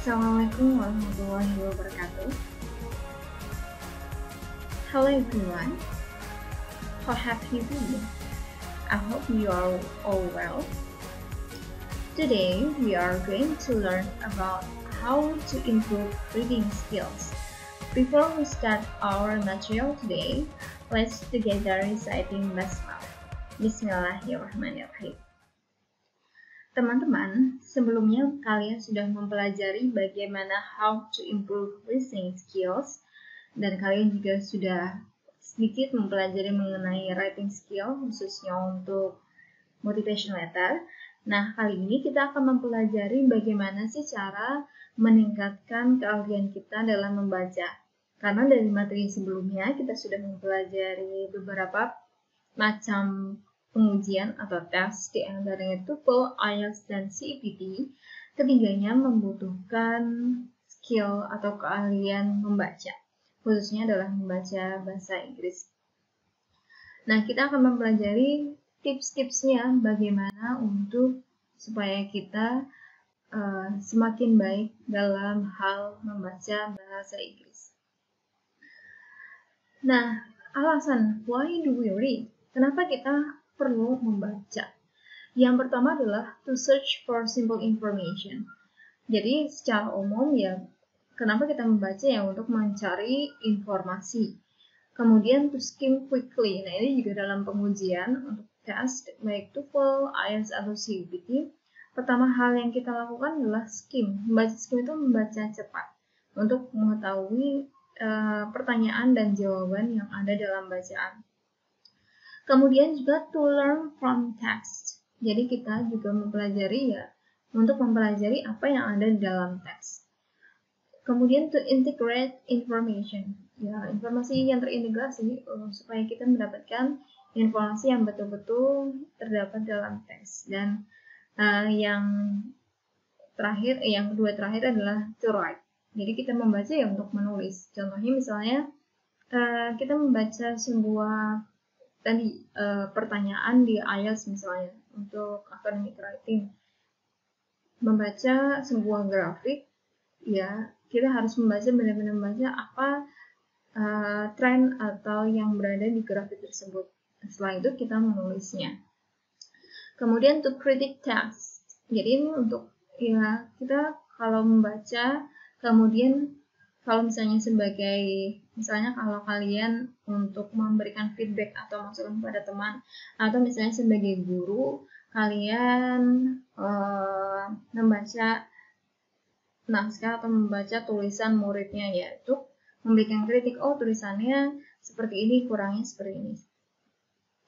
Assalamualaikum warahmatullahi wabarakatuh. Hello everyone, how have you been? I hope you are all well. Today we are going to learn about how to improve reading skills. Before we start our material today, let's together reciting basmalah. Bismillahirrahmanirrahim. Teman-teman, sebelumnya kalian sudah mempelajari bagaimana how to improve listening skills, dan kalian juga sudah sedikit mempelajari mengenai writing skill, khususnya untuk motivation letter. Nah, kali ini kita akan mempelajari bagaimana sih cara meningkatkan keahlian kita dalam membaca. Karena dari materi sebelumnya kita sudah mempelajari beberapa macam pengujian atau tes, di antaranya TOEFL, IELTS, dan CPT. Ketiganya membutuhkan skill atau keahlian membaca, khususnya adalah membaca bahasa Inggris. Nah, kita akan mempelajari tips-tipsnya bagaimana supaya kita semakin baik dalam hal membaca bahasa Inggris. Nah, alasan why do we read? Kenapa kita perlu membaca? Yang pertama adalah to search for simple information. Jadi secara umum ya, kenapa kita membaca ya untuk mencari informasi. Kemudian to skim quickly. Nah, ini juga dalam pengujian untuk tes baik TOEFL, IELTS atau CPT. Pertama hal yang kita lakukan adalah skim. Membaca skim itu membaca cepat untuk mengetahui pertanyaan dan jawaban yang ada dalam bacaan. Kemudian juga to learn from text. Jadi kita juga mempelajari untuk mempelajari apa yang ada di dalam teks. Kemudian to integrate information. Ya, informasi yang terintegrasi supaya kita mendapatkan informasi yang betul-betul terdapat dalam teks. Dan yang kedua terakhir adalah to write. Jadi kita membaca ya untuk menulis. Contohnya misalnya kita membaca sebuah pertanyaan di IELTS misalnya untuk academic writing, membaca sebuah grafik, ya kita harus benar-benar membaca apa tren atau yang berada di grafik tersebut. Setelah itu kita menulisnya. Kemudian to critic text. Jadi ini untuk kita kalau membaca, kemudian kalau misalnya kalau kalian untuk memberikan feedback atau masukan kepada teman, atau misalnya sebagai guru, kalian membaca naskah atau membaca tulisan muridnya, yaitu memberikan kritik, tulisannya seperti ini, kurangnya seperti ini.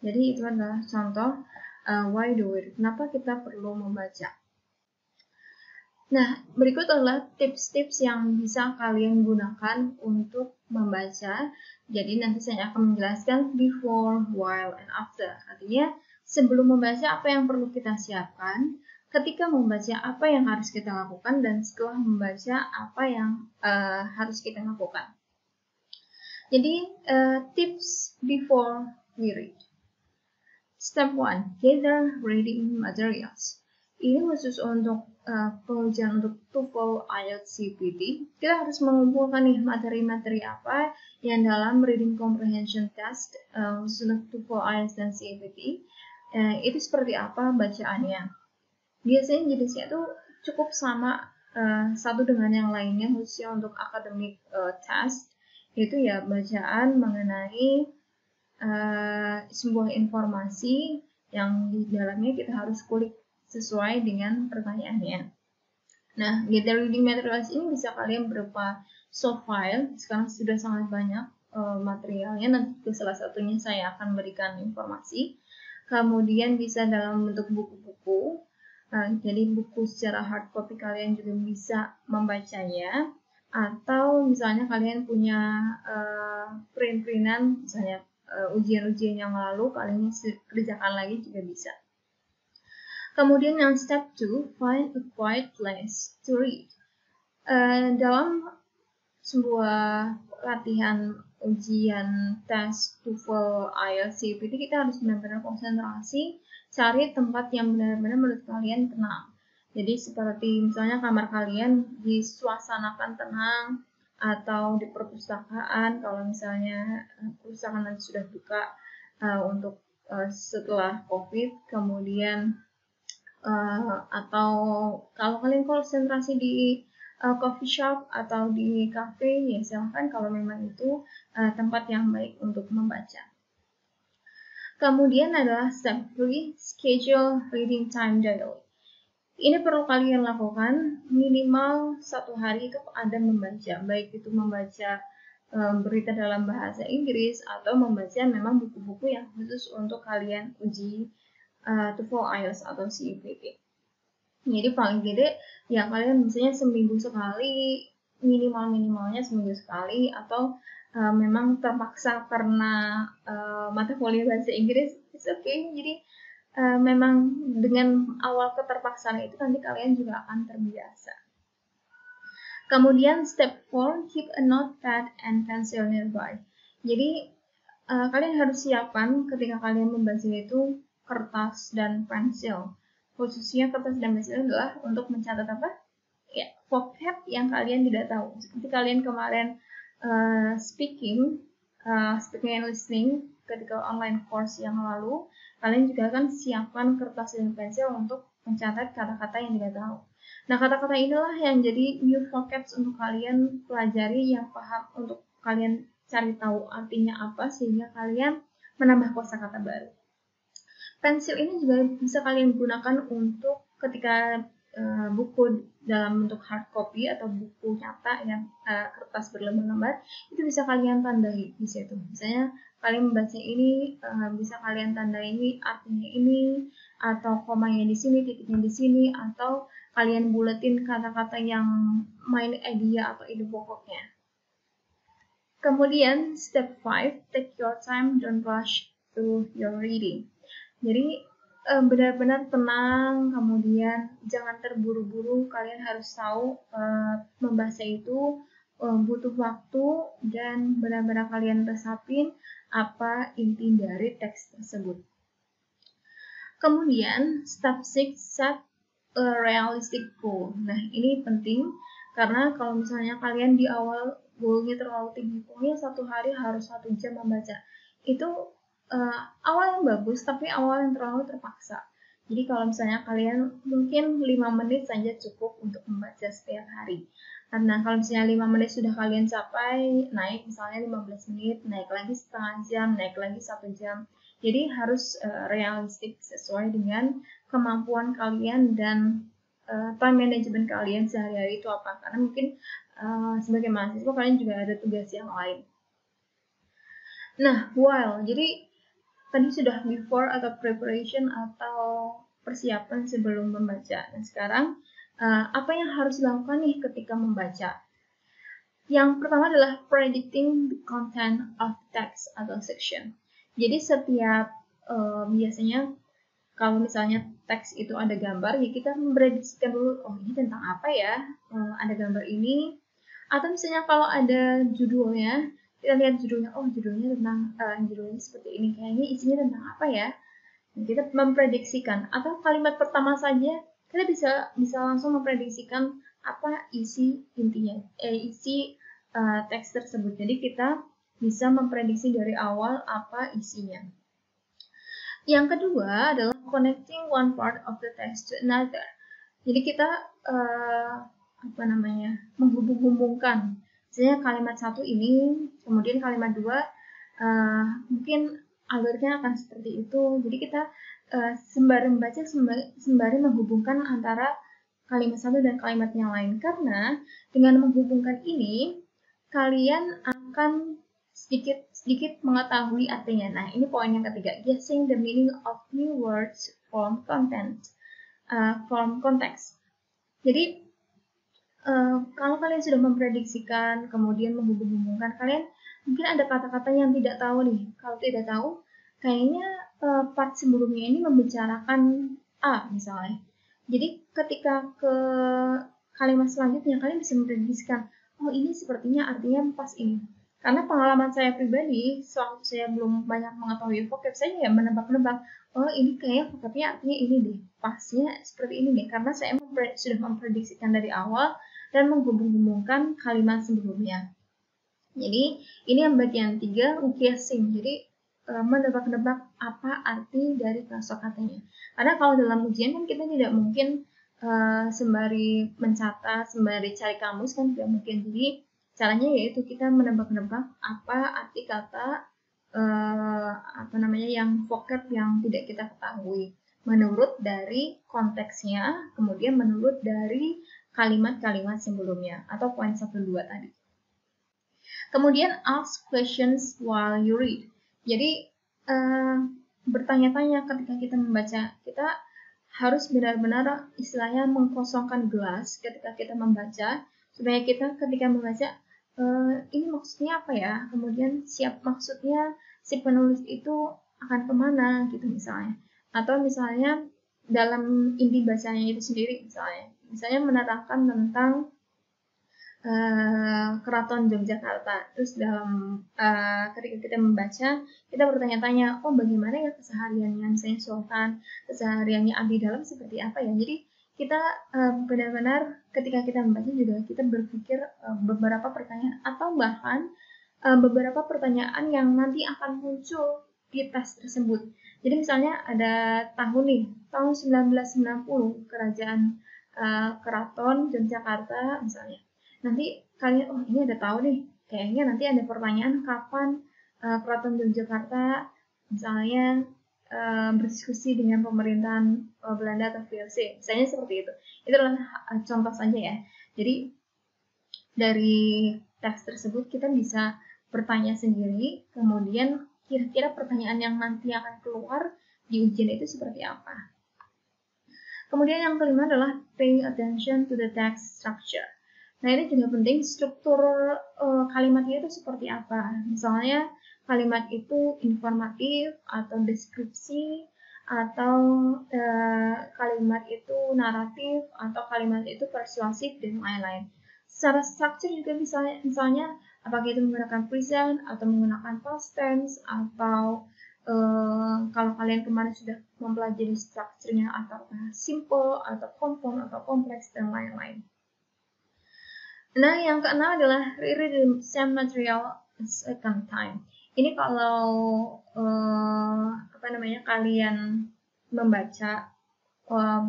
Jadi itu adalah contoh why do we read, kenapa kita perlu membaca. Nah, berikut adalah tips-tips yang bisa kalian gunakan untuk membaca. Jadi nanti saya akan menjelaskan before, while, and after. Artinya, sebelum membaca apa yang perlu kita siapkan, ketika membaca apa yang harus kita lakukan, dan setelah membaca apa yang harus kita lakukan. Jadi, tips before we read. Step 1, gather reading materials. Ini khusus untuk pengujian untuk TOEFL, IELTS, CPT. Kita harus mengumpulkan nih materi-materi apa yang dalam reading comprehension test khusus untuk TOEFL, IELTS, dan CPT. Itu seperti apa bacaannya. Biasanya jenisnya itu cukup sama satu dengan yang lainnya, khususnya untuk academic test, yaitu ya bacaan mengenai sebuah informasi yang di dalamnya kita harus kulik sesuai dengan pertanyaannya. Nah, gather reading materials ini bisa kalian berupa soft file. Sekarang sudah sangat banyak materialnya. Nanti ke salah satunya saya akan berikan informasi. Kemudian bisa dalam bentuk buku-buku. Jadi buku secara hard copy kalian juga bisa membacanya. Atau misalnya kalian punya print-printan, misalnya ujian-ujian yang lalu kalian kerjakan lagi juga bisa. Kemudian yang step 2, find a quiet place to read. Dalam sebuah latihan ujian tes TOEFL, IELTS, CPT, kita harus benar-benar konsentrasi, cari tempat yang benar-benar menurut kalian tenang. Jadi seperti misalnya kamar kalian disuasanakan tenang, atau di perpustakaan kalau misalnya perpustakaan nanti sudah buka untuk setelah COVID, kemudian atau kalau kalian konsentrasi di coffee shop atau di cafe, ya silahkan kalau memang itu tempat yang baik untuk membaca. Kemudian adalah step 3, schedule reading time daily. Ini perlu kalian lakukan minimal 1 hari itu ada membaca, baik itu membaca berita dalam bahasa Inggris atau membaca memang buku-buku yang khusus untuk kalian uji TOEFL IELTS atau CEPT. Jadi paling tidak ya kalian misalnya seminggu sekali, minimalnya seminggu sekali, atau memang terpaksa karena mata kuliah bahasa Inggris, it's okay. Jadi memang dengan awal keterpaksaan itu nanti kalian juga akan terbiasa. Kemudian step 4, keep a notepad and pencil nearby. Jadi kalian harus siapkan ketika kalian membaca itu kertas dan pensil. Khususnya kertas dan pensil adalah untuk mencatat apa? Ya, vocab yang kalian tidak tahu. Seperti kalian kemarin speaking and listening ketika online course yang lalu, kalian juga akan siapkan kertas dan pensil untuk mencatat kata-kata yang tidak tahu. Nah, kata-kata inilah yang jadi new vocabs untuk kalian pelajari, yang paham untuk kalian cari tahu artinya apa sehingga kalian menambah kosakata baru. Pensil ini juga bisa kalian gunakan untuk ketika buku dalam bentuk hard copy atau buku nyata yang kertas berlembar-lembar, itu bisa kalian tandai di situ. Misalnya kalian membaca ini, bisa kalian tandai ini artinya ini, atau komanya di sini, titiknya di sini, atau kalian buletin kata-kata yang main idea atau ide pokoknya. Kemudian step 5, take your time, don't rush through your reading. Jadi benar-benar tenang, kemudian jangan terburu-buru. Kalian harus tahu membaca itu butuh waktu dan benar-benar kalian resapin apa inti dari teks tersebut. Kemudian step 6, set a realistic goal. Nah, ini penting karena kalau misalnya kalian di awal goalnya terlalu tinggi, pokoknya 1 hari harus 1 jam membaca, itu awal yang bagus, tapi awal yang terlalu terpaksa. Jadi kalau misalnya kalian mungkin 5 menit saja cukup untuk membaca setiap hari. Karena kalau misalnya 5 menit sudah kalian capai, naik misalnya 15 menit, naik lagi setengah jam, naik lagi 1 jam. Jadi harus realistik sesuai dengan kemampuan kalian dan time management kalian sehari-hari itu apa. Karena mungkin sebagai mahasiswa kalian juga ada tugas yang lain. Nah, while, jadi tadi sudah before atau preparation atau persiapan sebelum membaca. Dan sekarang apa yang harus dilakukan nih ketika membaca? Yang pertama adalah predicting the content of text atau section. Jadi setiap biasanya kalau misalnya teks itu ada gambar, ya kita memprediksikan dulu, oh ini tentang apa ya, ada gambar ini. Atau misalnya kalau ada judulnya, kita lihat judulnya, oh judulnya tentang judulnya seperti ini, kayaknya isinya tentang apa ya. Dan kita memprediksikan. Atau kalimat pertama saja kita bisa langsung memprediksikan apa isi intinya, isi teks tersebut. Jadi kita bisa memprediksi dari awal apa isinya. Yang kedua adalah connecting one part of the text to another. Jadi kita menghubung-hubungkan. Misalnya kalimat 1 ini, kemudian kalimat 2 mungkin alurnya akan seperti itu. Jadi kita sembari membaca, sembari menghubungkan antara kalimat 1 dan kalimat yang lain. Karena dengan menghubungkan ini, kalian akan sedikit mengetahui artinya. Nah, ini poin yang ketiga, guessing the meaning of new words from context. Jadi kalau kalian sudah memprediksikan, kemudian menghubung-hubungkan, kalian mungkin ada kata-kata yang tidak tahu nih. Kalau tidak tahu, kayaknya part sebelumnya ini membicarakan A misalnya. Jadi ketika ke kalimat selanjutnya, kalian bisa memprediksikan, oh ini sepertinya artinya pas ini. Karena pengalaman saya pribadi, sewaktu saya belum banyak mengetahui vocab, saya ya menebak-nebak, oh ini kayak vocabnya artinya ini deh, pasnya seperti ini deh, karena saya sudah memprediksikan dari awal dan menghubung-hubungkan kalimat sebelumnya. Jadi ini yang bagian 3, guessing. Jadi menebak-nebak apa arti dari kosakatanya. Karena kalau dalam ujian kan kita tidak mungkin sembari mencatat, sembari cari kamus kan tidak mungkin. Jadi caranya yaitu kita menebak-nebak apa arti kata yang vocab yang tidak kita ketahui. Menurut dari konteksnya, kemudian menurut dari kalimat-kalimat sebelumnya atau poin 1, 2 tadi. Kemudian ask questions while you read. Jadi bertanya-tanya ketika kita membaca. Kita harus benar-benar istilahnya mengkosongkan gelas ketika kita membaca, supaya kita ketika membaca ini maksudnya apa ya, kemudian maksudnya si penulis itu akan kemana gitu misalnya. Atau misalnya dalam inti bacanya itu sendiri misalnya menerangkan tentang Keraton Yogyakarta. Terus dalam ketika kita membaca, kita bertanya-tanya, oh bagaimana ya kesehariannya misalnya Sultan, kesehariannya abdi dalam seperti apa ya. Jadi kita benar-benar ketika kita membaca juga kita berpikir beberapa pertanyaan atau bahkan beberapa pertanyaan yang nanti akan muncul di tes tersebut. Jadi misalnya ada tahun 1990 kerajaan Keraton Yogyakarta misalnya. Nanti kalian, oh ini ada tahu nih, kayaknya nanti ada pertanyaan kapan Keraton Yogyakarta misalnya berdiskusi dengan pemerintahan Belanda atau VOC, misalnya seperti itu. Itu adalah contoh saja ya. Jadi dari teks tersebut kita bisa bertanya sendiri, kemudian kira-kira pertanyaan yang nanti akan keluar di ujian itu seperti apa. Kemudian yang kelima adalah pay attention to the text structure. Nah ini juga penting, struktur kalimatnya itu seperti apa. Misalnya kalimat itu informatif atau deskripsi, atau kalimat itu naratif, atau kalimat itu persuasif dan lain-lain. Secara struktur juga misalnya apakah itu menggunakan present atau menggunakan past tense, atau kalau kalian kemarin sudah mempelajari strukturnya apakah simple atau compound atau kompleks dan lain-lain. Nah, yang keenam adalah reread the same material a second time. Ini kalau kalian membaca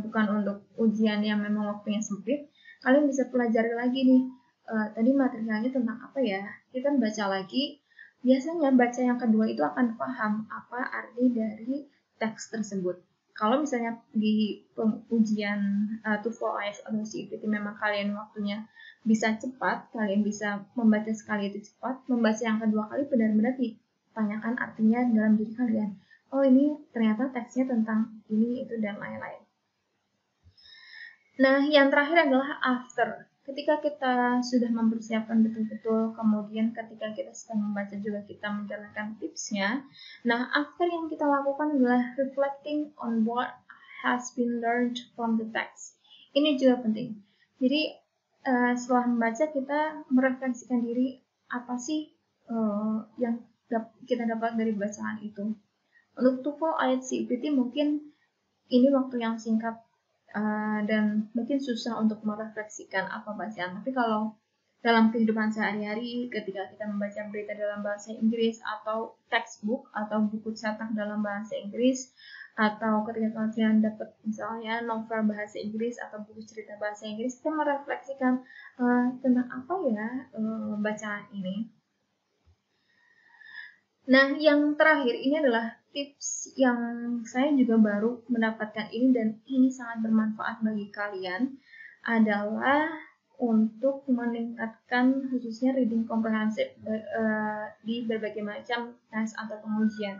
bukan untuk ujian yang memang waktunya sempit, kalian bisa pelajari lagi nih. Tadi materialnya tentang apa ya? Kita baca lagi. Biasanya baca yang kedua itu akan paham apa arti dari teks tersebut. Kalau misalnya di ujian TOEFL, IELTS atau CPT memang kalian waktunya bisa cepat, kalian bisa membaca sekali itu cepat, membaca yang kedua kali benar-benar ditanyakan artinya dalam diri kalian. Oh ini ternyata teksnya tentang ini, itu, dan lain-lain. Nah yang terakhir adalah after. Ketika kita sudah mempersiapkan betul-betul, kemudian ketika kita sedang membaca juga kita menjalankan tipsnya. Nah after yang kita lakukan adalah reflecting on what has been learned from the text. Ini juga penting. Jadi setelah membaca kita merefleksikan diri, apa sih yang kita dapat dari bacaan itu. Untuk TOEFL, IELTS, CPT mungkin ini waktu yang singkat dan mungkin susah untuk merefleksikan apa bacaan. Tapi kalau dalam kehidupan sehari-hari, ketika kita membaca berita dalam bahasa Inggris atau textbook atau buku cetak dalam bahasa Inggris, atau ketika kalian dapat misalnya novel bahasa Inggris atau buku cerita bahasa Inggris, kita merefleksikan tentang apa ya bacaan ini. Nah, yang terakhir ini adalah tips yang saya juga baru mendapatkan ini dan ini sangat bermanfaat bagi kalian, adalah untuk meningkatkan khususnya reading comprehensive di berbagai macam tes atau pengujian.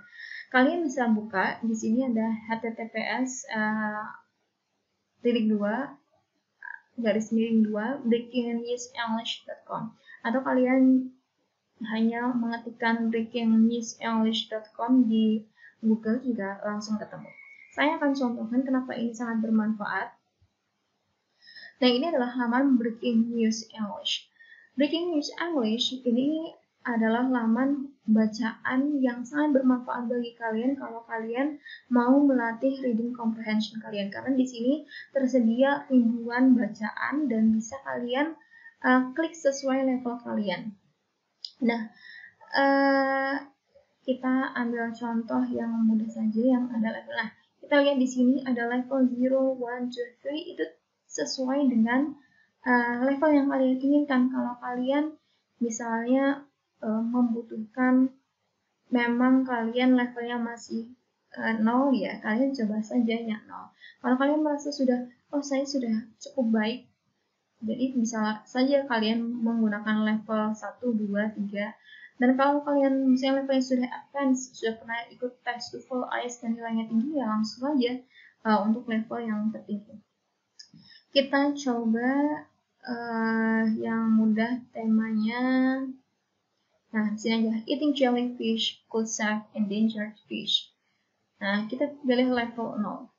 Kalian bisa buka di sini ada https://breakingnewsenglish.com atau kalian hanya mengetikkan breakingnewsenglish.com di Google juga langsung ketemu. Saya akan contohkan kenapa ini sangat bermanfaat. Nah, ini adalah halaman Breaking News English. Breaking News English ini adalah laman bacaan yang sangat bermanfaat bagi kalian kalau kalian mau melatih reading comprehension kalian, karena di sini tersedia ribuan bacaan dan bisa kalian klik sesuai level kalian. Nah, kita ambil contoh yang mudah saja yang ada level. Nah, kita lihat di sini ada level 0, 1, 2, 3 itu sesuai dengan level yang kalian inginkan. Kalau kalian misalnya membutuhkan, memang kalian levelnya masih 0 ya, kalian coba saja yang 0. Kalau kalian merasa sudah, oh saya sudah cukup baik, jadi bisa saja kalian menggunakan level 1, 2, 3. Dan kalau kalian misalnya levelnya sudah advance, sudah pernah ikut tes TOEFL, IELTS dan nilainya tinggi, ya langsung aja untuk level yang tertinggi. Kita coba yang mudah temanya. Nah, di sini aja, eating jellyfish could save endangered fish. Nah, kita pilih level 0.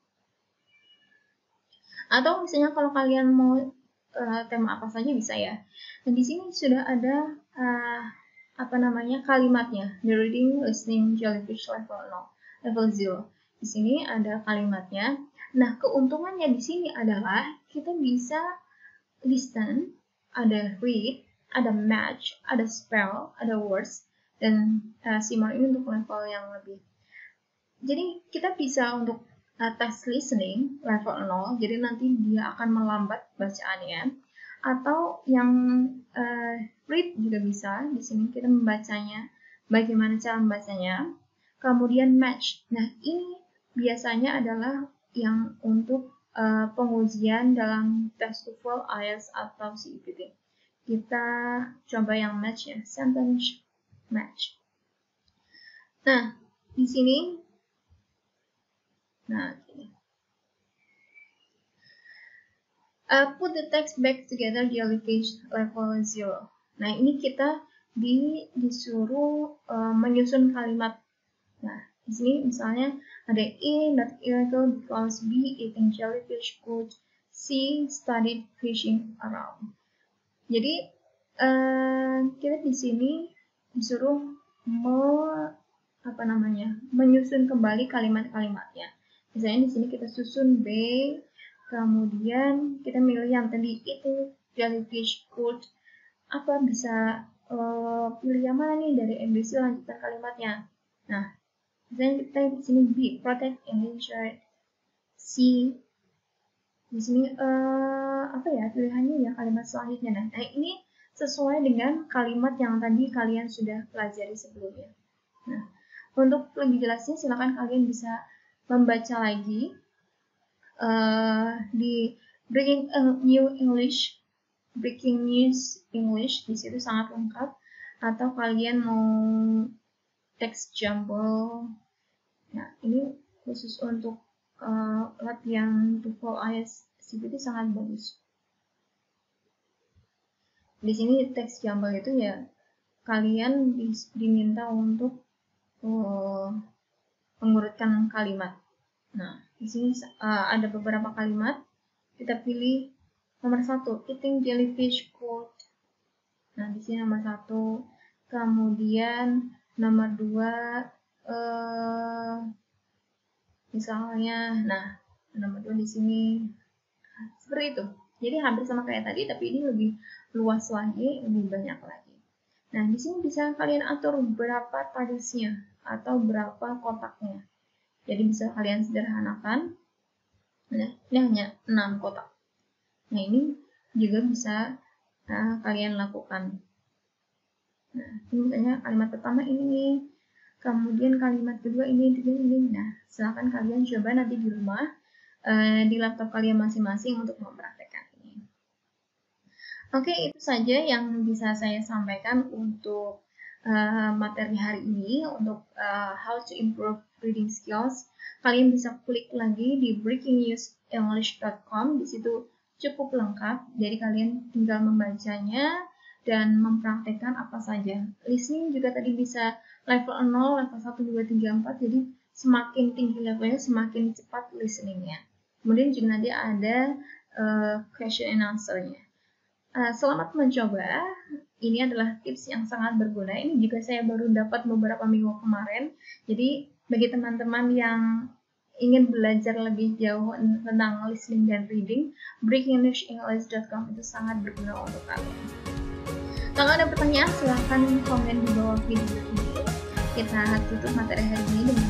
Atau misalnya kalau kalian mau tema apa saja bisa ya. Dan di sini sudah ada kalimatnya. The reading, listening, jellyfish level 0, level 0. Di sini ada kalimatnya. Nah, keuntungannya di sini adalah kita bisa listen, ada read, ada match, ada spell, ada words, dan simmer ini untuk level yang lebih. Jadi kita bisa untuk tes listening level 0, jadi nanti dia akan melambat bacaannya. Atau yang read juga bisa, di sini kita membacanya, bagaimana cara membacanya. Kemudian match. Nah, ini biasanya adalah yang untuk pengujian dalam tes TOEFL, IELTS atau CEPT. Kita coba yang match ya, sentence match. Nah, di sini put the text back together, jellyfish level 0. Nah, ini kita disuruh menyusun kalimat. Nah, di sini misalnya ada A not illegal because B eating jellyfish could, C studied fishing around. Jadi kita di sini disuruh menyusun kembali kalimat-kalimatnya. Misalnya di sini kita susun B, kemudian kita milih yang tadi itu jellyfish could, apa bisa pilih yang mana nih dari ABC, lanjutkan kalimatnya. Nah, misalnya kita di sini B, protect endangered, C, di sini pilihannya ya kalimat selanjutnya. Nah, ini sesuai dengan kalimat yang tadi kalian sudah pelajari sebelumnya. Nah, untuk lebih jelasnya silakan kalian bisa membaca lagi di Breaking News English, di situ sangat lengkap. Atau kalian mau text jumble. Nah, ini khusus untuk latihan TOEFL, IELTS, CPT sangat bagus. Di sini text jumble itu ya kalian diminta untuk mengurutkan kalimat. Nah, di sini ada beberapa kalimat. Kita pilih nomor 1, eating jellyfish could. Nah, di sini nomor 1. Kemudian nomor 2 misalnya, nah nomor 2 di sini seperti itu. Jadi hampir sama kayak tadi, tapi ini lebih luas lagi, lebih banyak lagi. Nah, di sini bisa kalian atur berapa tiles-nya atau berapa kotaknya. Jadi bisa kalian sederhanakan. Nah, ini hanya 6 kotak. Nah, ini juga bisa kalian lakukan. Nah, ini misalnya kalimat pertama ini, kemudian kalimat kedua ini. Nah, silakan kalian coba nanti di rumah di laptop kalian masing-masing untuk mempraktekkan ini. Oke, itu saja yang bisa saya sampaikan untuk materi hari ini untuk how to improve reading skills. Kalian bisa klik lagi di breakingnewsenglish.com. Di situ cukup lengkap, jadi kalian tinggal membacanya dan mempraktekkan apa saja. Listening juga tadi bisa level 0, level 1, 2, 3, 4. Jadi semakin tinggi levelnya semakin cepat listeningnya. Kemudian juga nanti ada question and answer-nya. Selamat mencoba. ini adalah tips yang sangat berguna. Ini juga saya baru dapat beberapa minggu kemarin. Jadi bagi teman-teman yang ingin belajar lebih jauh tentang listening dan reading, breakenglish.com itu sangat berguna untuk kalian. Kalau ada pertanyaan silahkan komen di bawah video ini. Kita tutup materi hari ini dengan